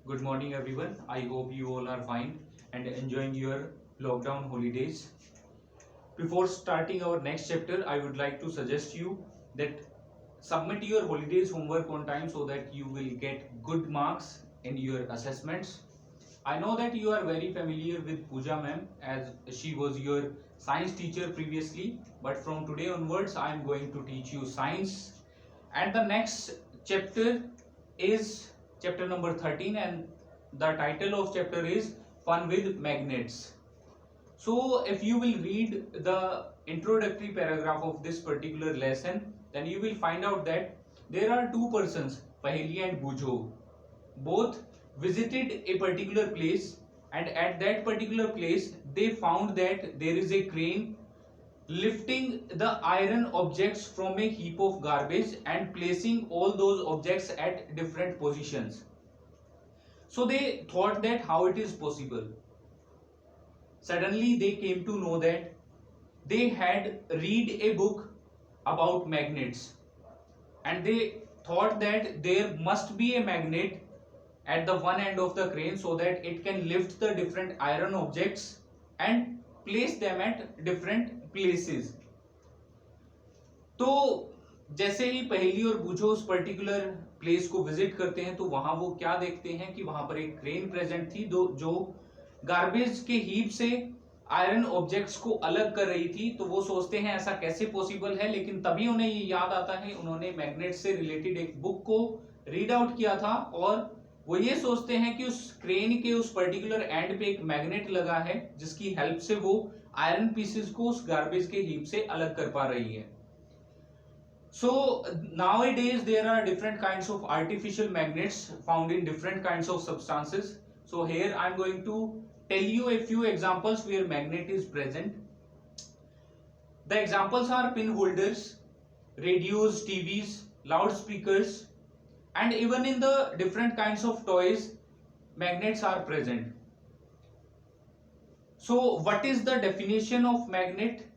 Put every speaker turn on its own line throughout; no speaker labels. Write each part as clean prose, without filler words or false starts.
Good morning, everyone. I hope you all are fine and enjoying your lockdown holidays. Before starting our next chapter, I would like to suggest you that submit your holidays homework on time so that you will get good marks in your assessments. I know that you are very familiar with Pooja ma'am as she was your science teacher previously, but from today onwards, I am going to teach you science. And the next chapter is chapter number 13, and the title of chapter is Fun with Magnets. So, if you will read the introductory paragraph of this particular lesson, then you will find out that there are two persons, Paheli and Bujo. Both visited a particular place, and at that particular place, they found that there is a crane lifting the iron objects from a heap of garbage and placing all those objects at different positions. So they thought that how it is possible. Suddenly they came to know that they had read a book about magnets, and they thought that there must be a magnet at the one end of the crane so that it can lift the different iron objects and place them at different places. तो जैसे ही पहेली और बूझो उस particular place को visit करते हैं तो वहां वो क्या देखते हैं कि वहां पर एक क्रेन प्रेजेंट थी जो गार्बेज के हीप से आयरन ऑब्जेक्ट्स को अलग कर रही थी। तो वो सोचते हैं ऐसा कैसे पॉसिबल है, लेकिन तभी उन्हें ये याद आता है, उन्होंने मैग्नेट से रिलेटेड एक बुक को रीड आउट किया था और वो ये सोचते हैं कि उस क्रेन के उस पर्टिकुलर एंड पे एक मैग्नेट लगा है जिसकी हेल्प से वो आयरन पीसेस को उस गार्बेज के हीप से अलग कर पा रही है। So nowadays there are different kinds of artificial magnets found in different kinds of substances. So here I am going to tell you a few examples where magnet is present. The examples are pin holders, radios, TVs, loudspeakers, and even in the different kinds of toys magnets are present. So what is the definition of magnet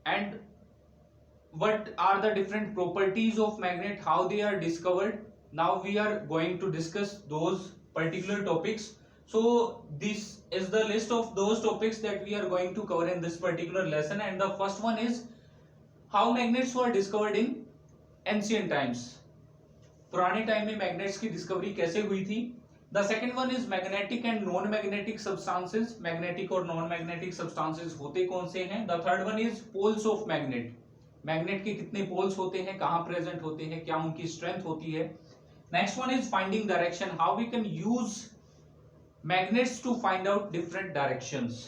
and what are the different properties of magnet, how they are discovered? Now we are going to discuss those particular topics. So this is the list of those topics that we are going to cover in this particular lesson, and the first one is how magnets were discovered in ancient times. पुराने time में magnets की discovery कैसे हुई थी। The second one is magnetic and non-magnetic substances. Magnetic और non magnetic substances होते कौन से हैं। The third one is poles of magnet. Magnet के कितने पोल्स होते हैं, कहां प्रेजेंट होते हैं, क्या उनकी स्ट्रेंथ होती है। Next one is finding direction, how we can use magnets to find out different directions.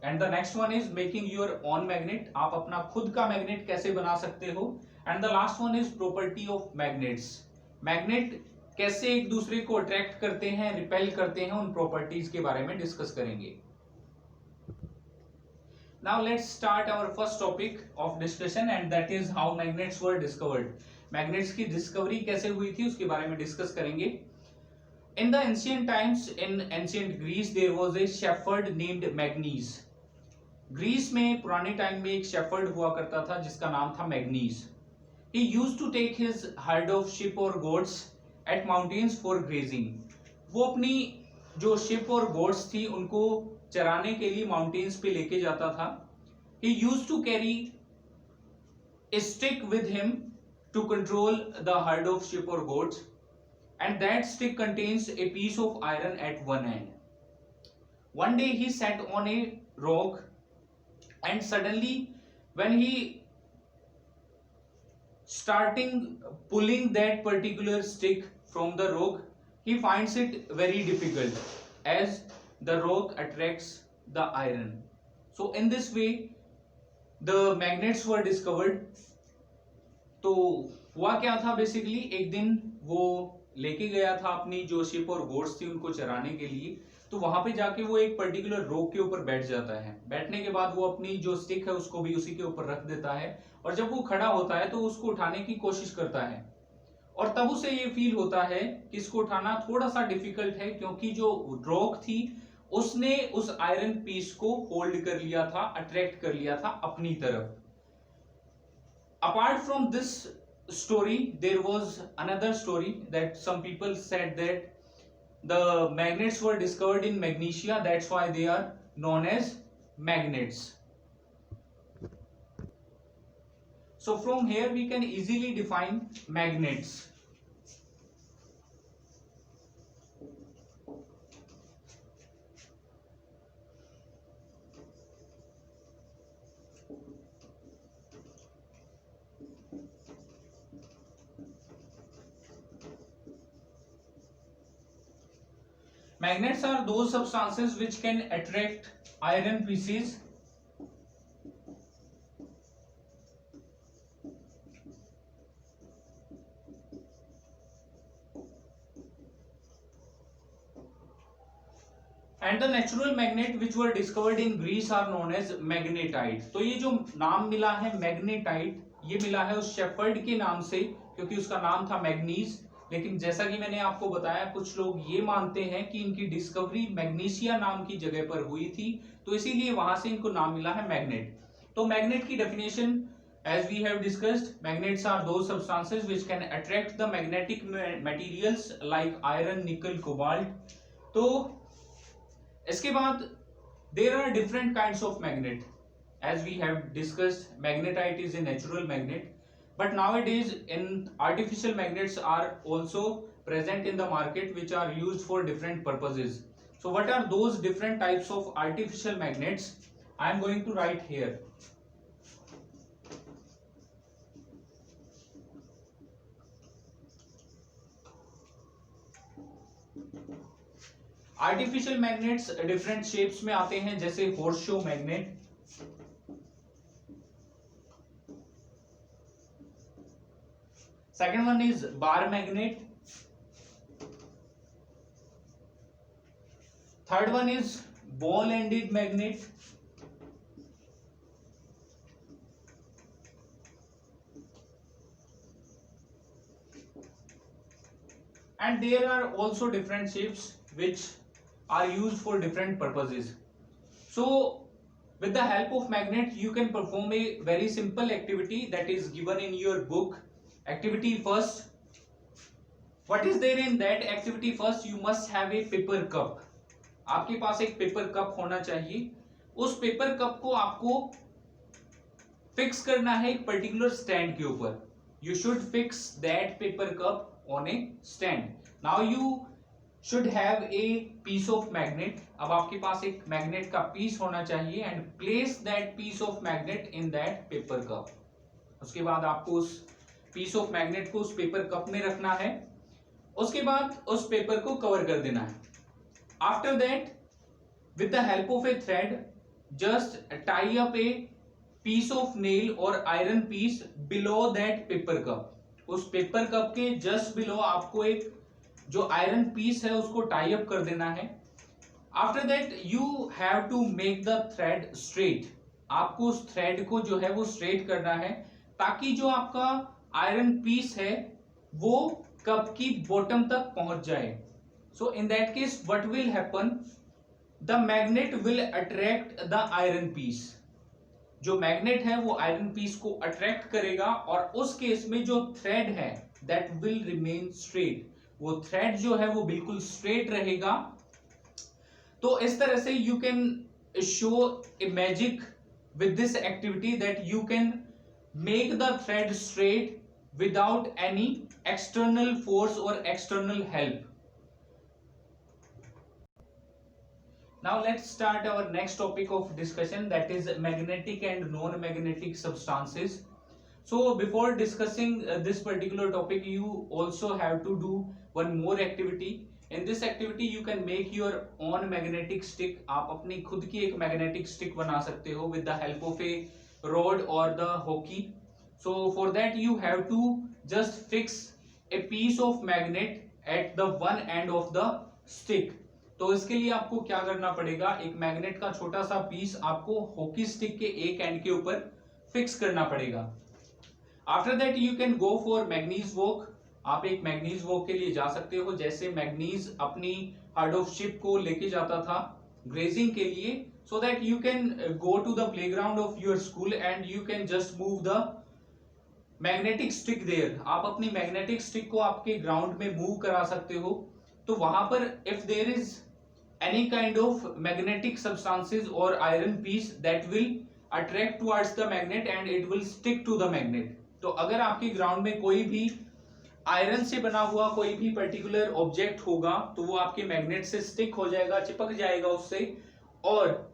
And the next one is making your own magnet, आप अपना खुद का मैग्नेट कैसे बना सकते हो। And the last one is property of magnets, magnet कैसे एक दूसरे को अट्रैक्ट करते हैं, रिपेल करते हैं, उन प्रॉपर्टीज के बारे में डिस्कस करेंगे। Now let's start our first topic of discussion, and that is how magnets were discovered. Magnets की discovery कैसे हुई थी उसके बारे में discuss करेंगे। In the ancient times, in ancient Greece, there was a shepherd named Magnes. Greece में पुराने टाइम में एक शेफर्ड हुआ करता था जिसका नाम था manganese. He used to take his herd of sheep or goats at mountains for grazing. वो अपनी जो शिप और गोट्स थी उनको चराने के लिए माउंटेन्स पे लेके जाता था। He used to carry a stick with him to control the herd of sheep or goats, and that stick contains a piece of iron at one end. One day he sat on a rock, and suddenly when he starting pulling that particular stick from the rock, he finds it very difficult as the rock attracts the iron. So in this way the magnets were discovered. तो हुआ क्या था, basically एक दिन वो लेके गया था अपनी जो शिप और गोट्स थी उनको चराने के लिए। तो वहां पे जाके वो एक पर्टिकुलर रॉक के ऊपर बैठ जाता है। बैठने के बाद वो अपनी जो स्टिक है उसको भी उसी के ऊपर रख देता है, और जब वो खड़ा होता है तो उसको उठाने की कोशिश करता है, और तब उसे ये फील होता है कि इसको उठाना थोड़ा सा डिफिकल्ट है क्योंकि जो रॉक थी उसने उस आयरन पीस को होल्ड कर लिया था, अट्रैक्ट कर लिया था अपनी तरफ। Apart from this story there was another story that some people said that the magnets were discovered in Magnesia, that's why they are known as magnets. So from here we can easily define magnets. Magnets are those substances which can attract iron pieces and the natural magnet which were discovered in Greece are known as magnetite. तो ये जो नाम मिला है magnetite, ये मिला है उस शेफर्ड के नाम से क्योंकि उसका नाम था मैग्नीज। लेकिन जैसा कि मैंने आपको बताया, कुछ लोग ये मानते हैं कि इनकी डिस्कवरी मैग्नीशिया नाम की जगह पर हुई थी, तो इसीलिए वहां से इनको नाम मिला है मैग्नेट। तो मैग्नेट की definition, as we have discussed, magnets are those substances which can attract the magnetic materials like iron, nickel, cobalt. तो इसके बाद there are different kinds of magnet. As we have discussed, magnetite is a natural magnet, but nowadays in artificial magnets are also present in the market which are used for different purposes. So what are those different types of artificial magnets? I am going to write here. Artificial magnets different shapes में आते हैं, जैसे horseshoe magnet, second one is bar magnet, third one is ball ended magnet, and there are also different shapes which are used for different purposes. So with the help of magnet you can perform a very simple activity that is given in your book. Activity first, what is there in that activity? First you must have a paper cup. आपके पास एक paper cup होना चाहिए। उस paper cup को आपको fix करना है एक पर्टिकुलर स्टैंड के ऊपर। You should fix that paper cup on a stand. Now you should have a piece of magnet. अब आपके पास एक मैग्नेट का पीस होना चाहिए and place that piece of magnet in that paper cup. उसके बाद आपको उस piece of magnet को उस पेपर कप में रखना है। उसके बाद उस पेपर को कवर कर देना है। After that, with the help of a thread, just tie up a piece of nail or iron piece below that paper cup. उस पेपर कप के जस्ट बिलो आपको एक जो आयरन पीस है उसको टाई अप कर देना है। After that you have to make the thread straight. आपको उस थ्रेड को जो है वो स्ट्रेट करना है ताकि जो आपका आयरन पीस है वो कप की बॉटम तक पहुंच जाए। So in that case what will happen, the magnet will attract the iron piece. जो मैग्नेट है वो आयरन पीस को अट्रैक्ट करेगा और उस केस में जो थ्रेड है दैट विल रिमेन स्ट्रेट। वो थ्रेड जो है वो बिल्कुल स्ट्रेट रहेगा। तो इस तरह से you can show a magic with this activity that you can make the thread straight without any external force or external help. Now let's start our next topic of discussion, that is magnetic and non-magnetic substances. So before discussing this particular topic, you also have to do one more activity. In this activity you can make your own magnetic stick. आप अपनी खुद की एक magnetic stick बना सकते हो with the help of a rod or the hockey. So for that you have to just fix a piece of magnet at the one end of the stick. तो इसके लिए आपको क्या करना पड़ेगा, एक मैग्नेट का छोटा सा पीस आपको हॉकी स्टिक के एक एंड के ऊपर फिक्स करना पड़ेगा। After that you can go for manganese walk. आप एक मैग्नीज वॉक के लिए जा सकते हो, जैसे मैग्नीज अपनी हर्ड ऑफ शिप को लेके जाता था ग्रेजिंग के लिए, so that you can go to the playground of your school and you can just move the magnetic stick there. आप अपनी मैग्नेटिक स्टिक को आपके ग्राउंड में मूव करा सकते हो। तो वहां पर if there is any kind of magnetic substances or iron piece that will attract towards the magnet and it will stick to the magnet. तो अगर आपके ग्राउंड में कोई भी आयरन से बना हुआ कोई भी पर्टिकुलर ऑब्जेक्ट होगा तो वो आपके मैग्नेट से स्टिक हो जाएगा, चिपक जाएगा उससे, और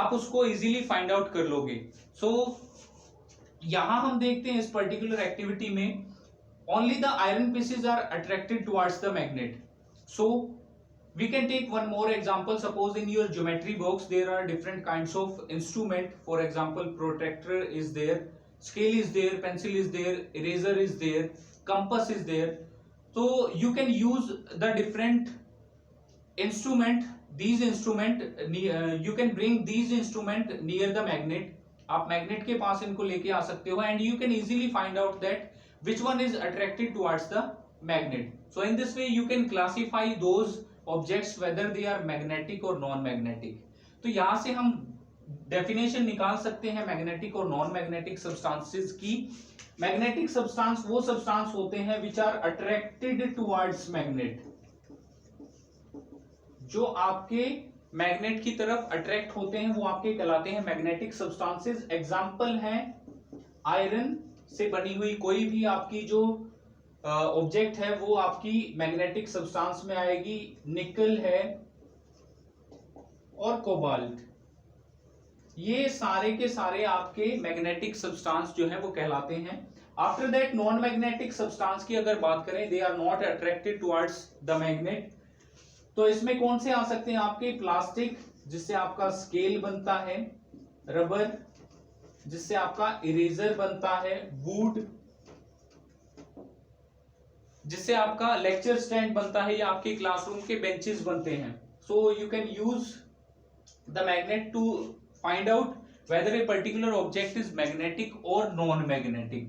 आप उसको इजीली फाइंड आउट कर लोगे. सो यहां हम देखते हैं इस पर्टिकुलर एक्टिविटी में only the iron pieces are attracted towards the magnet. So we can take one more example. Suppose in your geometry box there are different kinds of instrument. For example, protractor is there, scale is there, pencil is there, eraser is there, compass is there. So you can use the different instrument. These instrument you can bring these instrument near the magnet. आप magnet के पास इनको लेके आ सकते हो and you can easily find out that which one is attracted towards the magnet. So in this way you can classify those objects whether they are magnetic और non magnetic. तो यहां से हम डेफिनेशन निकाल सकते हैं मैग्नेटिक और non magnetic substances की. मैग्नेटिक सब्सटेंस वो सब्सटेंस होते हैं which are attracted towards magnet, जो आपके मैग्नेट की तरफ अट्रैक्ट होते हैं वो आपके कहलाते हैं मैग्नेटिक सब्सटेंसेस. एग्जांपल है आयरन से बनी हुई कोई भी आपकी जो ऑब्जेक्ट है वो आपकी मैग्नेटिक सब्सटेंस में आएगी. निकल है और कोबाल्ट, ये सारे के सारे आपके मैग्नेटिक सब्सटेंस जो है वो कहलाते हैं. After that non magnetic substance की अगर बात करें, they are not attracted towards the magnet. तो इसमें कौन से आ सकते हैं आपके? प्लास्टिक जिससे आपका स्केल बनता है, रबर जिससे आपका इरेजर बनता है, वुड जिससे आपका लेक्चर स्टैंड बनता है या आपके क्लासरूम के बेंचेस बनते हैं. So you can use the magnet to find out whether a particular object is magnetic और non magnetic.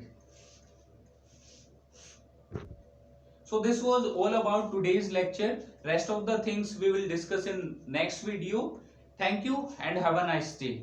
So this was all about today's lecture. Rest of the things we will discuss in next video. Thank you and have a nice day.